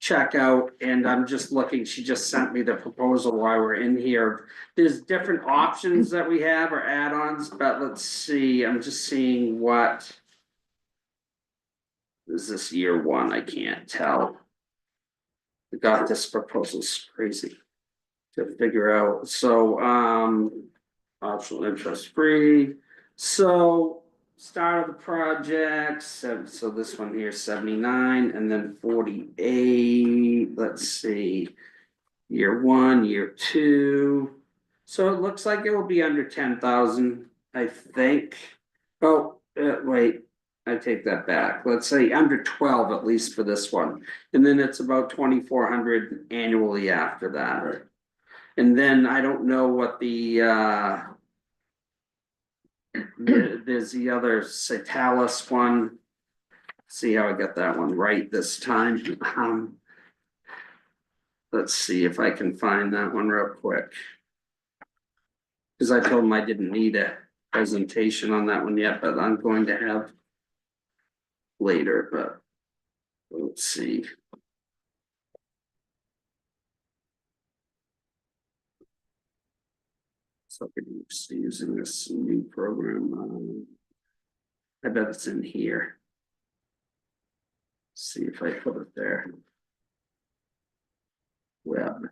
check out, and I'm just looking, she just sent me the proposal while we're in here. There's different options that we have or add-ons, but let's see, I'm just seeing what. Is this year one? I can't tell. God, this proposal's crazy to figure out, so, optional interest free. So, start of the project, so this one here, 79, and then 48, let's see. Year 1, year 2, so it looks like it will be under 10,000, I think. Oh, wait, I take that back, let's say under 12 at least for this one, and then it's about 2,400 annually after that.
Right.
And then I don't know what there's the other Citalis one. See how I got that one right this time. Let's see if I can find that one real quick. Cause I told him I didn't need a presentation on that one yet, but I'm going to have later, but let's see. So I can see using this new program. I bet it's in here. See if I put it there. Web.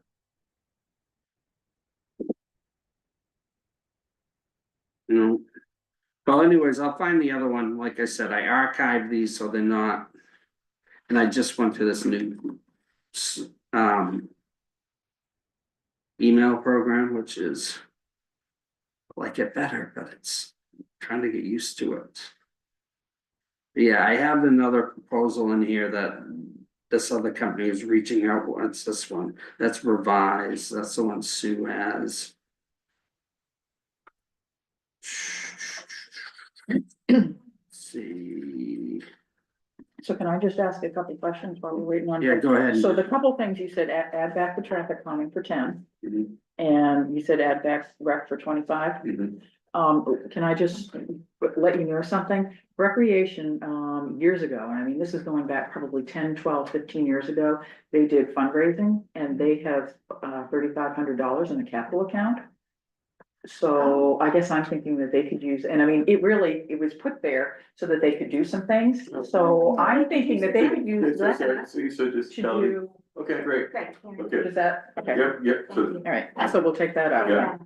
No. Well, anyways, I'll find the other one. Like I said, I archived these so they're not. And I just went to this new email program, which is I like it better, but it's trying to get used to it. Yeah, I have another proposal in here that this other company is reaching out. What's this one? That's revised. That's the one Sue has. See.
So can I just ask a couple questions while we're waiting on?
Yeah, go ahead.
So the couple things you said, add back the traffic calming for 10,
Mhm,
and you said add back rec for 25.
mhm.
Can I just let you know something? Recreation, years ago, and I mean, this is going back probably 10, 12, 15 years ago, they did fundraising and they have $3,500 in a capital account. So I guess I'm thinking that they could use, and I mean, it was put there so that they could do some things. So I'm thinking that they could use that
So just
to
tell me,
do,
okay, great,
Great.
okay,
is that, okay,
yep, so.
all right, so we'll take that out.
Yeah.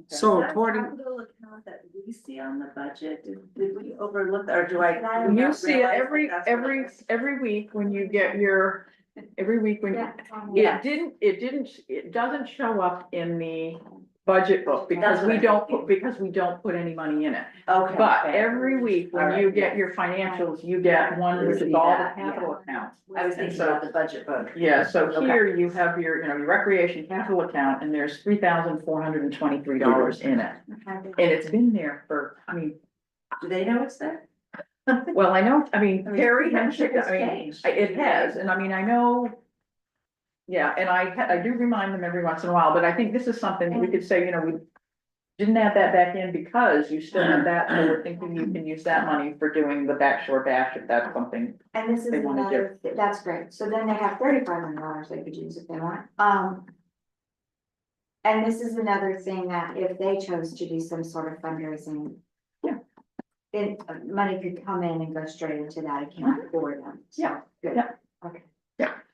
So
Is that
according,
capital account that we see on the budget, did we overlook, or do I?
You
not
see it
realize
every,
that that's what it is?
every week when you get your, every week when,
Yeah, it's on there.
it doesn't show up in the budget book because we don't put any money in it.
Okay.
But
fair.
every week when
All
you
right,
get
yeah.
your financials, you get one
I
which
see
is all the
that, yeah.
capital accounts.
I was thinking about the budget book.
Yeah, so
Okay.
here you have your, your recreation capital account and there's $3,423 in it.
Okay.
And it's been there for, I mean,
Do they know it's there?
well, I know, I mean,
I mean,
Terry
membership
mentioned,
has
I mean,
changed.
it has, and I mean, I know. Yeah, and I do remind them every once in a while, but I think this is something that we could say, we didn't add that back in because you still have that, so we're thinking you can use that money for doing the Back Shore Bash if that's something.
And this is
They wanna do.
another, that's great, so then they have $3,500 they could use if they want, and this is another thing that if they chose to do some sort of fundraising.
Yeah.
Then money could come in and go straight into that account for them, so,
Yeah.
good,
Yeah.
okay.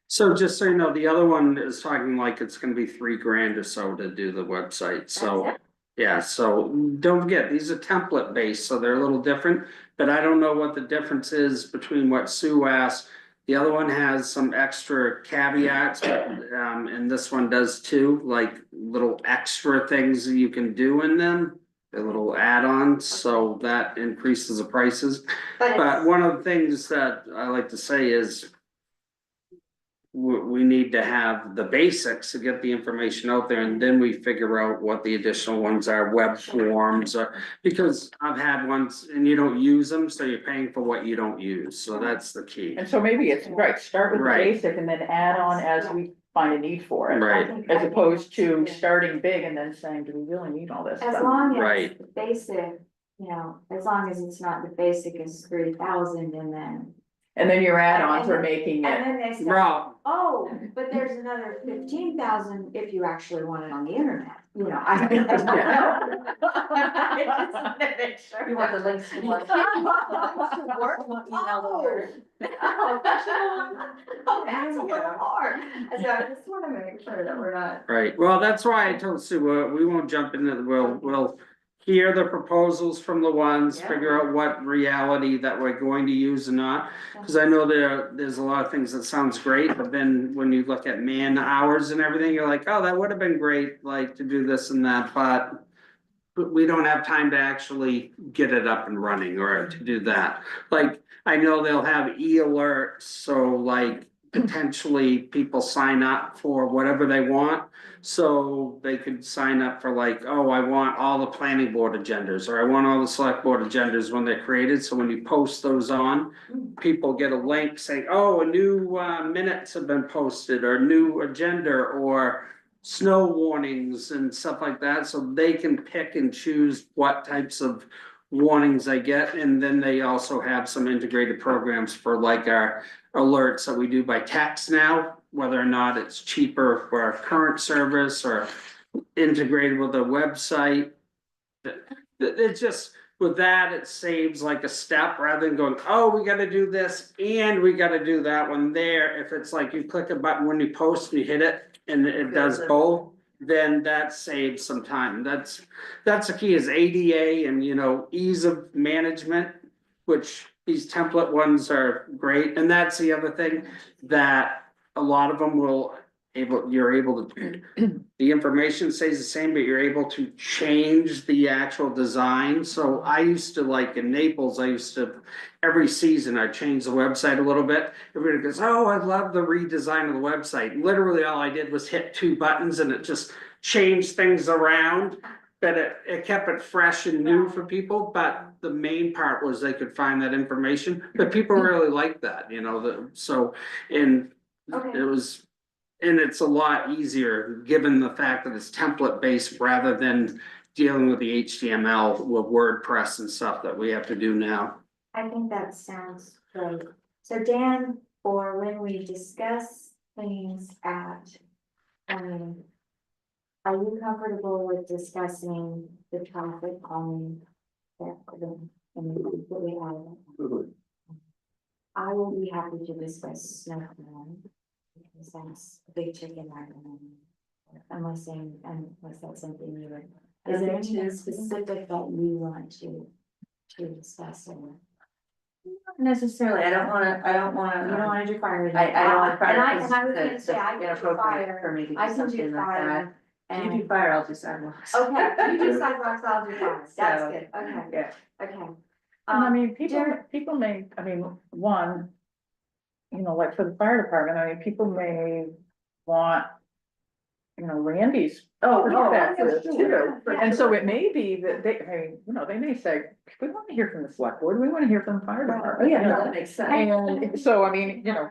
so just so you know, the other one is talking like it's gonna be $3,000 or so to do the website, so.
That's
Yeah, so don't forget, these are template based, so they're a little different, but I don't know what the difference is between what Sue asked. The other one has some extra caveats, and this one does too, like little extra things that you can do in them. A little add-ons, so that increases the prices.
But
But
it's,
one of the things that I like to say is we need to have the basics to get the information out there, and then we figure out what the additional ones are, web forms, or, because I've had ones and you don't use them, so you're paying for what you don't use, so that's the key.
And so maybe it's, right, start with the
Right.
basic and then add on as we find a need for it.
Right,
As opposed to starting big and then saying, do we really need all this
as
stuff?
long as
Right.
the basic, you know, as long as it's not the basic is 3,000 and then.
And then your add-ons are making
And
it,
then they say,
Rob,
oh, but there's another 15,000 if you actually want it on the internet, you know, I mean.
You want the links to work?
Oh, that's a little hard. So I just wanna make sure that we're not.
right, well, that's why I told Sue, we won't jump into the, we'll hear the proposals from the ones,
Yeah.
figure out what reality that we're going to use or not. Cause I know there's a lot of things that sounds great, but then when you look at man hours and everything, you're like, oh, that would have been great, like to do this and that, but. But we don't have time to actually get it up and running or to do that. Like, I know they'll have e-alerts, so like potentially people sign up for whatever they want. So they could sign up for like, oh, I want all the planning board agendas, or I want all the select board agendas when they're created, so when you post those on. People get a link saying, oh, a new minutes have been posted, or new agenda, or. Snow warnings and stuff like that, so they can pick and choose what types of. Warnings they get, and then they also have some integrated programs for like our alerts that we do by text now. Whether or not it's cheaper for our current service or integrated with a website. It's just, with that, it saves like a step rather than going, oh, we gotta do this and we gotta do that one there. If it's like you click a button when you post and you hit it and it does both, then that saves some time. That's the key, is ADA and, you know, ease of management, which these template ones are great. And that's the other thing, that a lot of them you're able to, the information stays the same, but you're able to change the actual design. So I used to, like in Naples, every season I change the website a little bit. Everybody goes, oh, I love the redesign of the website. Literally, all I did was hit 2 buttons and it just changed things around. But it kept it fresh and new for people, but the main part was they could find that information, but people really like that, you know, and
Okay.
it was. And it's a lot easier, given the fact that it's template based rather than dealing with the HTML with WordPress and stuff that we have to do now.
I think that sounds great. So Dan, for when we discuss things at, are you comfortable with discussing the traffic calming? That we have? I will be happy to discuss snow plowing, because that's a big chicken item. Unless that's something you would, is there anything specific that you want to discuss or?
Not necessarily, I don't
You don't
wanna,
wanna do fire.
I don't want fire.
And I was gonna say, I can do
Inappropriate for me
fire,
to do
I can
something
do
like
fire.
that. You do fire, I'll do sidewalks.
Okay, you do sidewalks, I'll do fire, that's
So,
good, okay,
Yeah.
okay.
and I mean,
Jared-
people may, I mean, one. You know, like for the fire department, I mean, people may want. You know, Randy's.
Oh,
perspective
yeah,
too,
yeah.
and so it may be that hey, you know, they may say, we wanna hear from the select board, we wanna hear from the fire
Right.
department.
Yeah,
you
no,
know?
that makes sense.
And so, I mean, you know.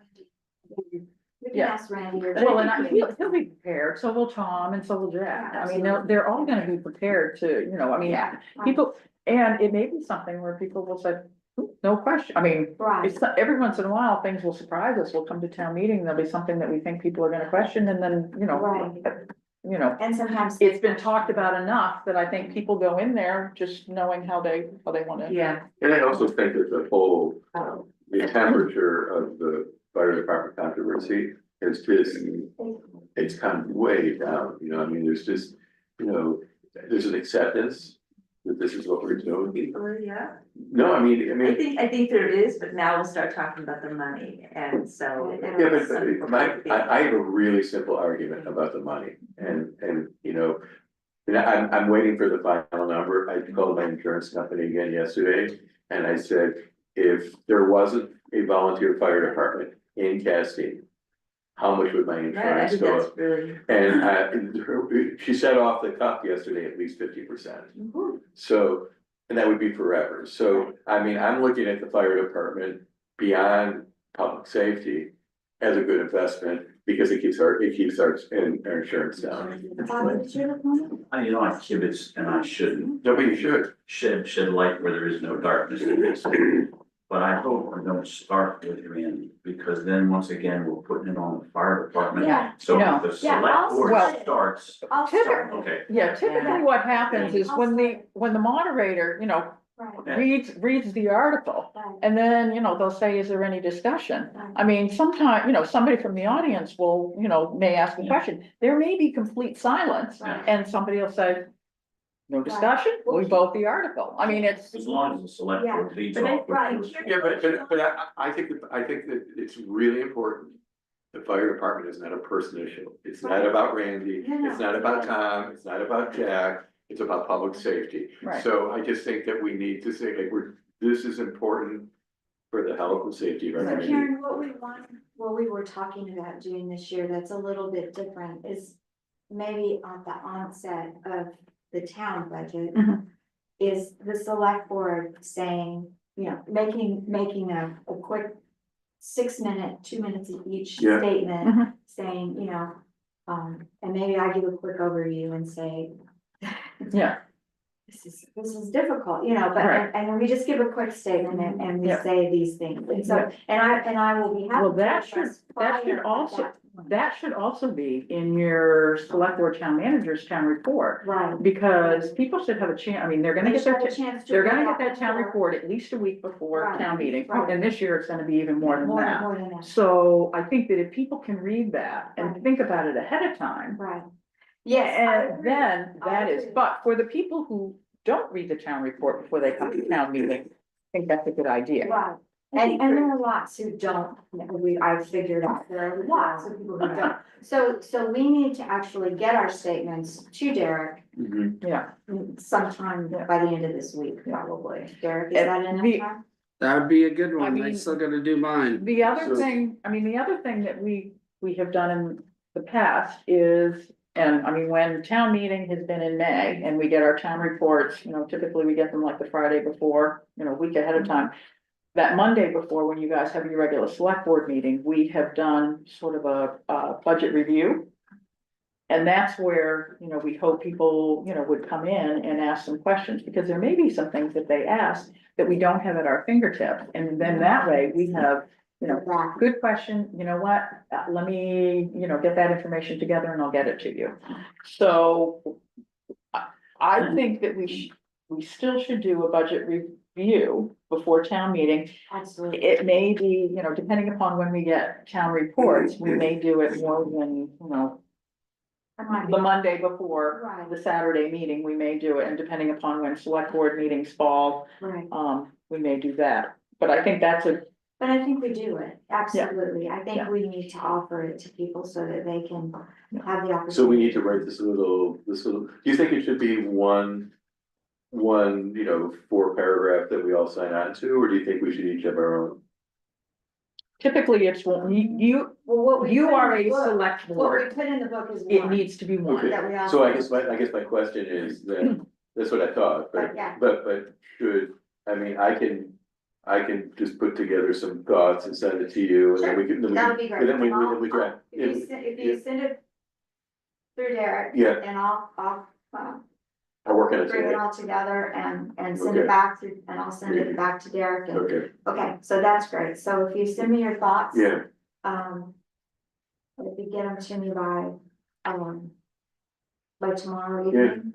We can
Yeah.
ask Randy or.
Well, and he'll be prepared, so will Tom and so will Jack. I mean, they're all gonna be prepared to, you know, I mean,
Yeah.
people, and it may be something where people will say, no question, I mean.
Right,
It's not, every once in a while, things will surprise us, we'll come to town meeting, there'll be something that we think people are gonna question, and then, you know.
Right.
You know,
and sometimes.
it's been talked about enough that I think people go in there just knowing how they wanna.
Yeah.
And I also think that the whole, the temperature of the fire department controversy is just, it's come way down, you know, I mean, there's just, you know, there's an acceptance that this is what we're doing.
Yeah,
No, I mean,
I think there is, but now we'll start talking about the money, and so.
yeah, I have a really simple argument about the money and, you know. And I'm waiting for the final number. I called my insurance company again yesterday and I said, if there wasn't a volunteer fire department in Castine, how much would my
Right, I
insurance
think
go
that's
up?
really.
And she said off the cuff yesterday, at least 50%. So, and that would be forever. So, I mean, I'm looking at the fire department beyond public safety as a good investment because it keeps our insurance down.
Bob, did you look on
You know, I kibitz and I shouldn't
No, but you should.
shed light where there is no darkness in this. But I hope we don't start with Randy, because then once again, we're putting it on the fire department.
Yeah.
So
No.
if the
Yeah, I'll
select board
start
it.
starts,
I'll start.
okay,
Yeah, typically what happens is when the moderator, you know,
Right,
reads the article.
right,
And then, you know, they'll say, is there any discussion? I mean, sometimes, you know, somebody from the audience will, you know, may ask a question. There may be complete silence
right.
and somebody will say, no discussion, we vote the article. I mean, it's,
as long as the select board leads
But
off.
right.
Yeah, but I think that it's really important. The fire department is not a person issue. It's not about Randy,
No,
it's not about Tom, it's not about Jack, it's about public safety.
Right.
So I just think that we need to say, like, this is important for the health and safety of our
So
community.
Karen, what we were talking about doing this year that's a little bit different is maybe at the onset of the town budget.
Mhm.
Is the select board saying, you know, making a quick 6 minute, 2 minutes each
Yeah.
statement.
Mhm.
Saying, you know, and maybe I give a quick overview and say.
yeah,
This is difficult, you know, but,
Right.
and we just give a quick statement and we
Yeah.
say these things, and so,
Yeah.
and I will be happy.
well,
to
that should
address fire at
also,
that point.
that should also be in your select board town manager's town report.
Right.
Because people should have a chance, I mean, they're gonna
They
get their,
should have a chance to
they're
read
gonna get
that
that town
before.
report at least a week before
Right,
town meeting.
right.
And this year it's gonna be even more than
More
that.
than that,
So I think that if people can read that and
Right.
think about it ahead of time.
right. Yes, I
And
agree.
then
I
that is,
agree.
but for the people who don't read the town report before they come to town meeting, I think that's a good idea.
Right, and there are lots who don't, I've figured out, there are lots of people who don't. So we need to actually get our statements to Derek
Mhm.
Yeah,
sometime by the end of this week, probably. Derek, is
And
that enough
the-
time?
That would be a good one. I
mean-
still gotta do mine.
the other
So-
thing, I mean, the other thing that we have done in the past is, and I mean, when town meeting has been in May and we get our town reports, you know, typically we get them like the Friday before, you know, a week ahead of time. That Monday before, when you guys have your regular select board meeting, we have done sort of a budget review. And that's where, you know, we hope people, you know, would come in and ask some questions, because there may be some things that they ask that we don't have at our fingertips. And then that way we have, you know,
Exactly.
good question, you know what, let me, you know, get that information together and I'll get it to you. So I think that we still should do a budget review before town meeting.
Absolutely.
It may be, you know, depending upon when we get town reports, we may do it more than, you know,
I might be-
the Monday before
Right,
the Saturday meeting, we may do it, and depending upon when select board meetings fall,
right.
we may do that. But I think that's a,
But I think we do it, absolutely. I think
Yeah.
we need to offer it to people so that they can have the opportunity.
So we need to write this little, do you think it should be one, you know, 4 paragraph that we all sign on to, or do you think we should each have our own?
typically it's, you,
Well, what we
you
put in
are
the
a
book-
select
What
board,
we put in the book is
it
one.
needs to be one.
Okay.
That we all.
So I guess my question is then, that's what I thought, but,
Yeah.
but should, I mean, I can just put together some thoughts and send it to you, and then we can,
That would be great.
and then we
And
try.
If you send it through Derek.
Yeah.
And I'll,
I'll work on it
bring it
today.
all together and send
Okay.
it back through, and I'll send it back to Derek and,
Okay,
okay, so that's great. So if you send me your thoughts.
yeah,
If you get them to me by, by tomorrow
Yeah,
evening.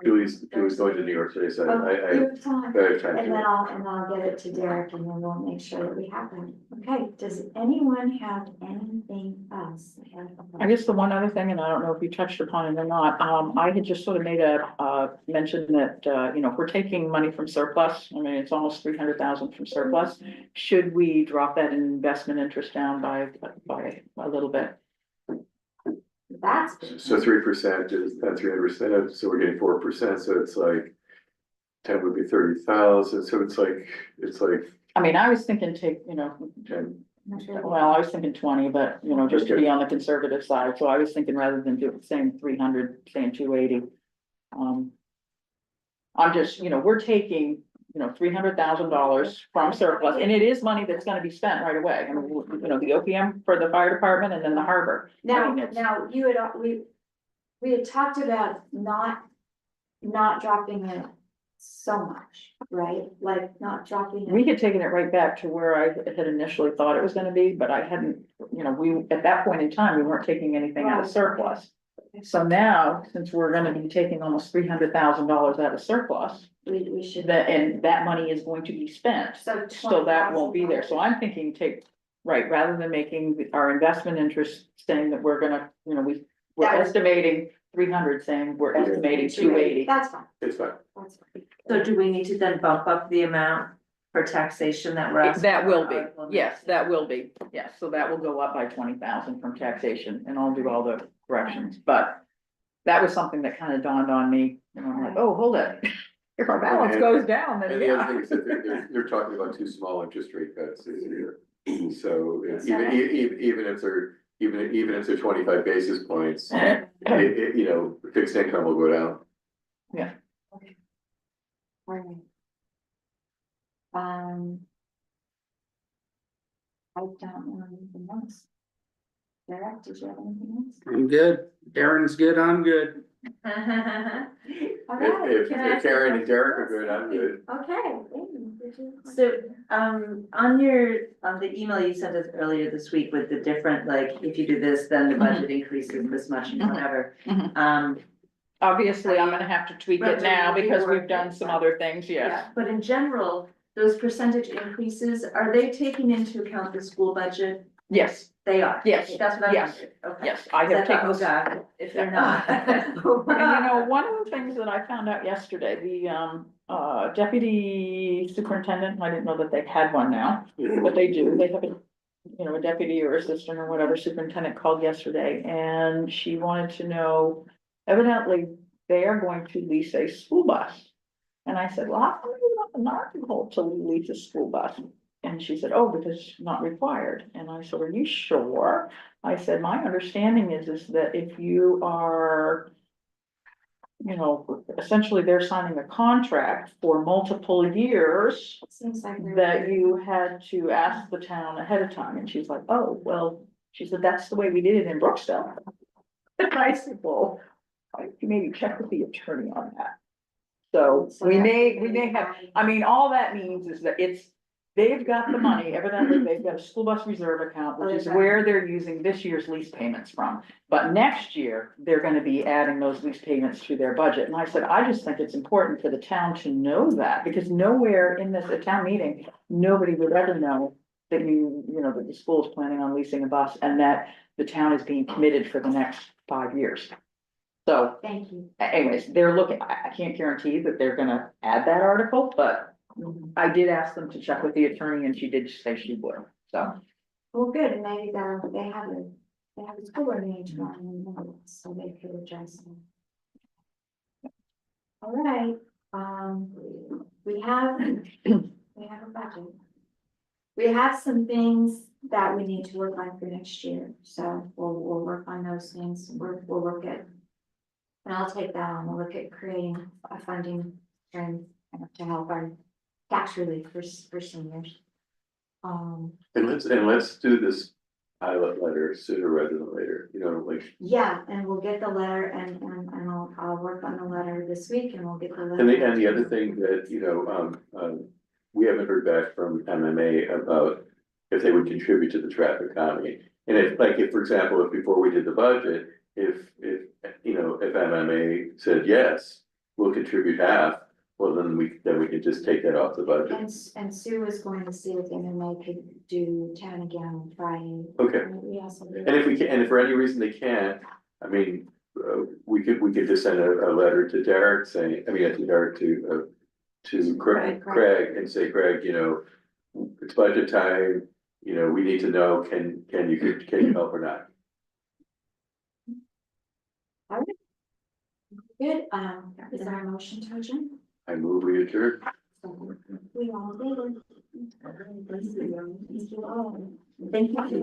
Julie's going to New York today, so
Oh,
I
you
have
have time.
time
And
to.
then I'll get it to Derek and then we'll make sure that we have them. Okay, does anyone have anything else?
I guess the one other thing, and I don't know if you touched upon it or not, I had just sort of made a, mention that, if we're taking money from surplus, I mean, it's almost 300,000 from surplus. Should we drop that investment interest down by a little bit?
That's.
So 3% is 300%, so we're getting 4%, so it's like 10 would be 30,000, so it's like,
I mean, I was thinking well, I was thinking 20, but just to be on the conservative side, so I was thinking rather than saying 300, saying 280. I'm just, we're taking, $300,000 from surplus, and it is money that's gonna be spent right away. I mean, the OPM for the fire department and then the harbor. I mean, it's-
Now, we had talked about not dropping it so much, right? Like not dropping
We
it.
had taken it right back to where I had initially thought it was gonna be, but I hadn't, at that point in time, we weren't taking anything out of
Right.
surplus. So now, since we're gonna be taking almost $300,000 out of surplus,
We should.
and that money is going to be spent. So that won't be there, so I'm thinking rather than making our investment interest saying that we're gonna, we're
That was-
estimating 300, saying we're estimating 280.
That's fine,
it's fine.
that's fine.
So do we need to then bump up the amount for taxation that we're asking?
That will
for
be,
Article
yes,
19?
that will be, yes, so that will go up by 20,000 from taxation, and I'll do all the corrections, but. That was something that kind of dawned on me, and I'm like, oh, hold it, if our balance goes down, then
And the other
yeah.
thing is that they're talking about 2 small interest rate cuts this year. So
That's
even,
all right.
even if they're 25 basis points, fixed income will go down.
All right. I don't know anything else. Derek, did you have anything else?
I'm good. Darren's good, I'm good.
All right.
If
Can I ask a
Karen and
question?
Derek are good, I'm good.
Okay. Amy, did you-
So, on the email you sent us earlier this week with the different, like, if you do this, then the budget increases this much and
Mhm.
whatever.
Mhm. Obviously, I'm gonna have to tweak it now because we've done some other things, yes.
Yeah, but in general, those percentage increases, are they taking into account the school budget?
Yes,
They are.
Yes,
That's what I
yes,
wondered, okay.
yes, I
I
have taken
thought, oh
this.
God, if they're not.
And one of the things that I found out yesterday, the deputy superintendent, I didn't know that they had one now, but they do, they have a deputy or assistant or whatever superintendent called yesterday, and she wanted to know, evidently, they are going to lease a school bus. And I said, well, how come you not an article to lease a school bus? And she said, oh, because it's not required. And I said, are you sure? I said, my understanding is that if you are, essentially they're signing a contract for multiple years,
Seems like.
that you had to ask the town ahead of time. And she's like, oh, well, she said, that's the way we did it in Brooksville. And I said, well, you maybe check with the attorney on that. So we may have, I mean, all that means is that they've got the money, evidently, they've got a school bus reserve account, which is where they're using this year's lease payments from. But next year, they're gonna be adding those lease payments to their budget. And I said, I just think it's important for the town to know that, because nowhere in this, town meeting, nobody would ever know that that the school is planning on leasing a bus and that the town is being committed for the next 5 years. So
Thank you.
anyways, they're looking, I can't guarantee that they're gonna add that article, but I did ask them to check with the attorney and she did say she would, so.
Well, good, and maybe they have a school board meeting tomorrow, so they could address it. All right, we have a budget. We have some things that we need to work on for next year, so we'll work on those things, we'll look at. And I'll take that on, we'll look at creating a funding stream to help our tax relief for seniors.
And let's do this pilot letter sooner rather than later,
Yeah, and we'll get the letter and I'll work on the letter this week and we'll get the letter.
and the other thing that, we haven't heard back from MMA about if they would contribute to the traffic calming. And if, for example, if before we did the budget, if MMA said, yes, we'll contribute half, well, then we can just take that off the budget.
And Sue is going to see if MMA could do 10 again on Friday.
Okay,
We also.
and if we can, and if for any reason they can't, I mean, we could just send a letter to Derek saying, to Derek to Craig and say, Craig, you know, it's budget time, you know, we need to know, can you help or not?
Good, is there a motion to adjourn?
I move we adjourn.
We all did. Thank you all.
Thank you.